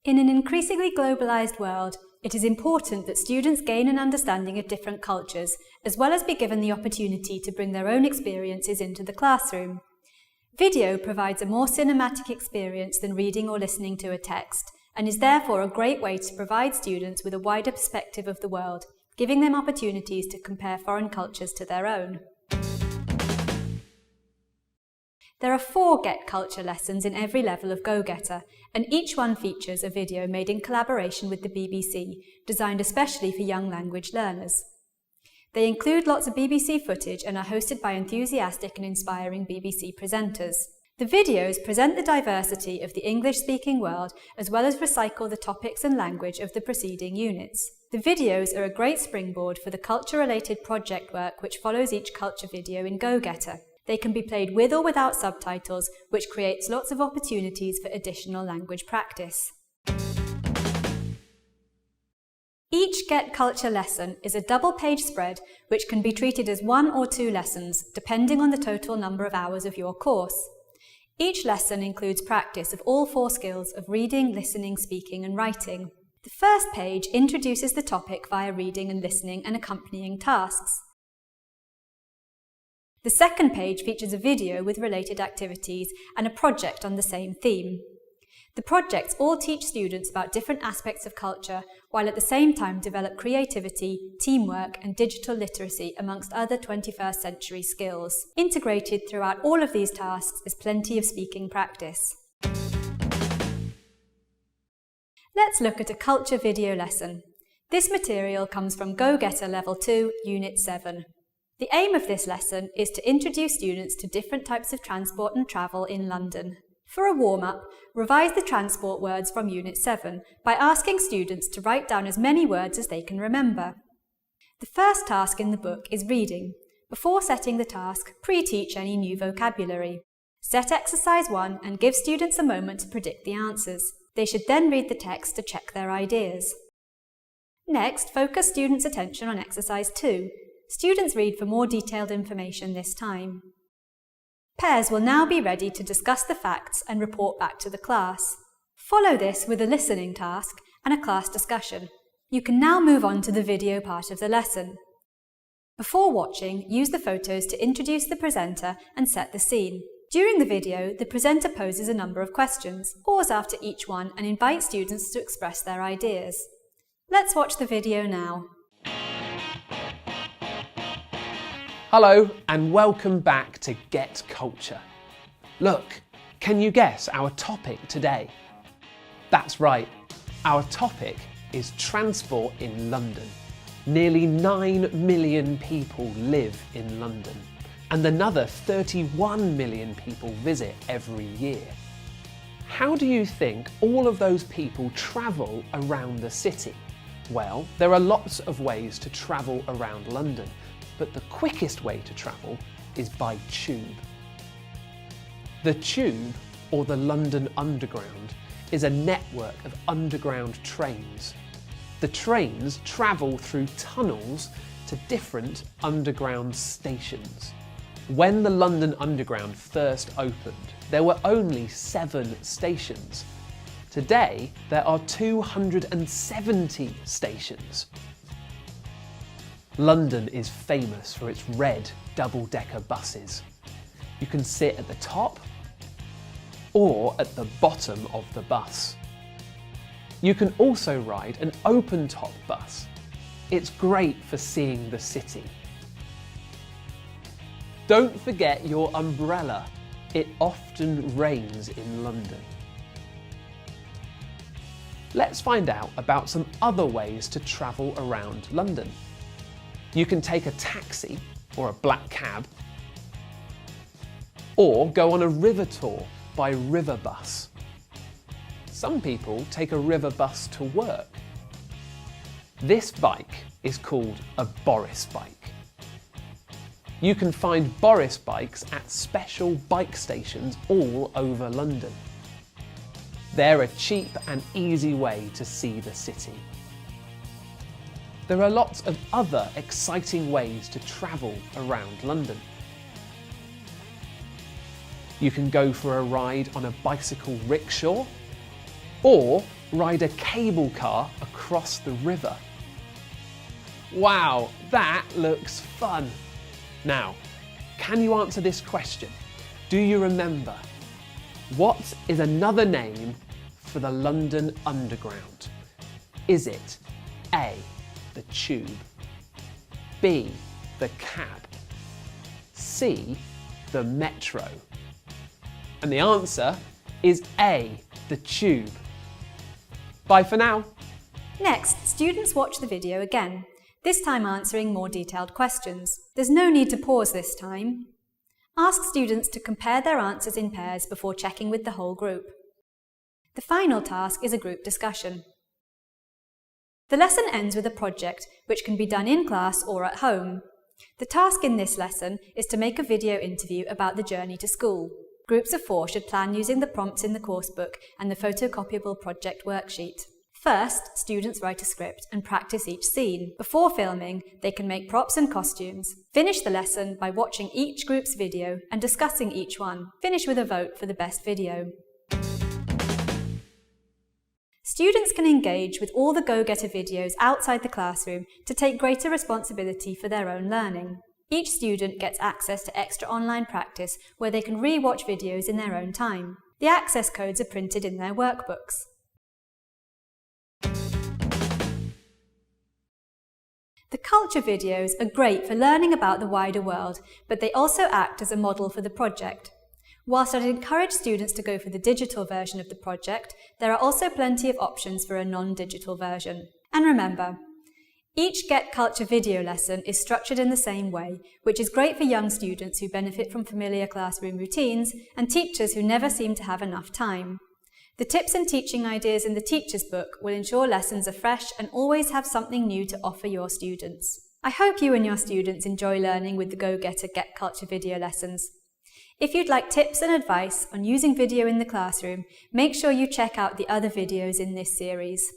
In an increasingly globalised world, it is important that students gain an understanding of different cultures, as well as be given the opportunity to bring their own experiences into the classroom. Video provides a more cinematic experience than reading or listening to a text, and is therefore a great way to provide students with a wider perspective of the world, giving them opportunities to compare foreign cultures to their own. There are 4 Get Culture lessons in every level of GoGetter, and each one features a video made in collaboration with the BBC, designed especially for young language learners. They include lots of BBC footage and are hosted by enthusiastic and inspiring BBC presenters. The videos present the diversity of the English-speaking world, as well as recycle the topics and language of the preceding units. The videos are a great springboard for the culture-related project work which follows each culture video in GoGetter. They can be played with or without subtitles, which creates lots of opportunities for additional language practice. Each Get Culture lesson is a double-page spread which can be treated as 1 or 2 lessons, depending on the total number of hours of your course. Each lesson includes practice of all 4 skills of reading, listening, speaking and writing. The first page introduces the topic via reading and listening and accompanying tasks. The second page features a video with related activities and a project on the same theme. The projects all teach students about different aspects of culture, while at the same time develop creativity, teamwork and digital literacy amongst other 21st century skills. Integrated throughout all of these tasks is plenty of speaking practice. Let's look at a culture video lesson. This material comes from GoGetter Level 2, Unit 7. The aim of this lesson is to introduce students to different types of transport and travel in London. For a warm-up, revise the transport words from Unit 7 by asking students to write down as many words as they can remember. The first task in the book is reading. Before setting the task, pre-teach any new vocabulary. Set exercise 1 and give students a moment to predict the answers. They should then read the text to check their ideas. Next, focus students' attention on exercise 2. Students read for more detailed information this time. Pairs will now be ready to discuss the facts and report back to the class. Follow this with a listening task and a class discussion. You can now move on to the video part of the lesson. Before watching, use the photos to introduce the presenter and set the scene. During the video, the presenter poses a number of questions. Pause after each one and invite students to express their ideas. Let's watch the video now. Hello and welcome back to Get Culture. Look, can you guess our topic today? That's right, our topic is transport in London. Nearly 9 million people live in London and another 31 million people visit every year. How do you think all of those people travel around the city? Well, there are lots of ways to travel around London, but the quickest way to travel is by tube. The Tube, or the London Underground, is a network of underground trains. The trains travel through tunnels to different underground stations. When the London Underground first opened, there were only 7 stations. Today, there are 270 stations. London is famous for its red double-decker buses. You can sit at the top or at the bottom of the bus. You can also ride an open-top bus. It's great for seeing the city. Don't forget your umbrella. It often rains in London. Let's find out about some other ways to travel around London. You can take a taxi or a black cab, or go on a river tour by river bus. Some people take a river bus to work. This bike is called a Boris bike. You can find Boris bikes at special bike stations all over London. They're a cheap and easy way to see the city. There are lots of other exciting ways to travel around London. You can go for a ride on a bicycle rickshaw, or ride a cable car across the river. Wow, that looks fun. Now, can you answer this question? Do you remember? What is another name for the London Underground? Is it A, the tube, B, the cab, C, the metro? And the answer is A, the tube. Bye for now. Next, students watch the video again, this time answering more detailed questions. There's no need to pause this time. Ask students to compare their answers in pairs before checking with the whole group. The final task is a group discussion. The lesson ends with a project which can be done in class or at home. The task in this lesson is to make a video interview about the journey to school. Groups of 4 should plan using the prompts in the coursebook and the photocopyable project worksheet. First, students write a script and practice each scene. Before filming, they can make props and costumes. Finish the lesson by watching each group's video and discussing each one. Finish with a vote for the best video. Students can engage with all the GoGetter videos outside the classroom to take greater responsibility for their own learning. Each student gets access to extra online practice where they can re-watch videos in their own time. The access codes are printed in their workbooks. The culture videos are great for learning about the wider world, but they also act as a model for the project. Whilst I'd encourage students to go for the digital version of the project, there are also plenty of options for a non-digital version. And remember, each Get Culture video lesson is structured in the same way, which is great for young students who benefit from familiar classroom routines and teachers who never seem to have enough time. The tips and teaching ideas in the teacher's book will ensure lessons are fresh and always have something new to offer your students. I hope you and your students enjoy learning with the GoGetter Get Culture video lessons. If you'd like tips and advice on using video in the classroom, make sure you check out the other videos in this series.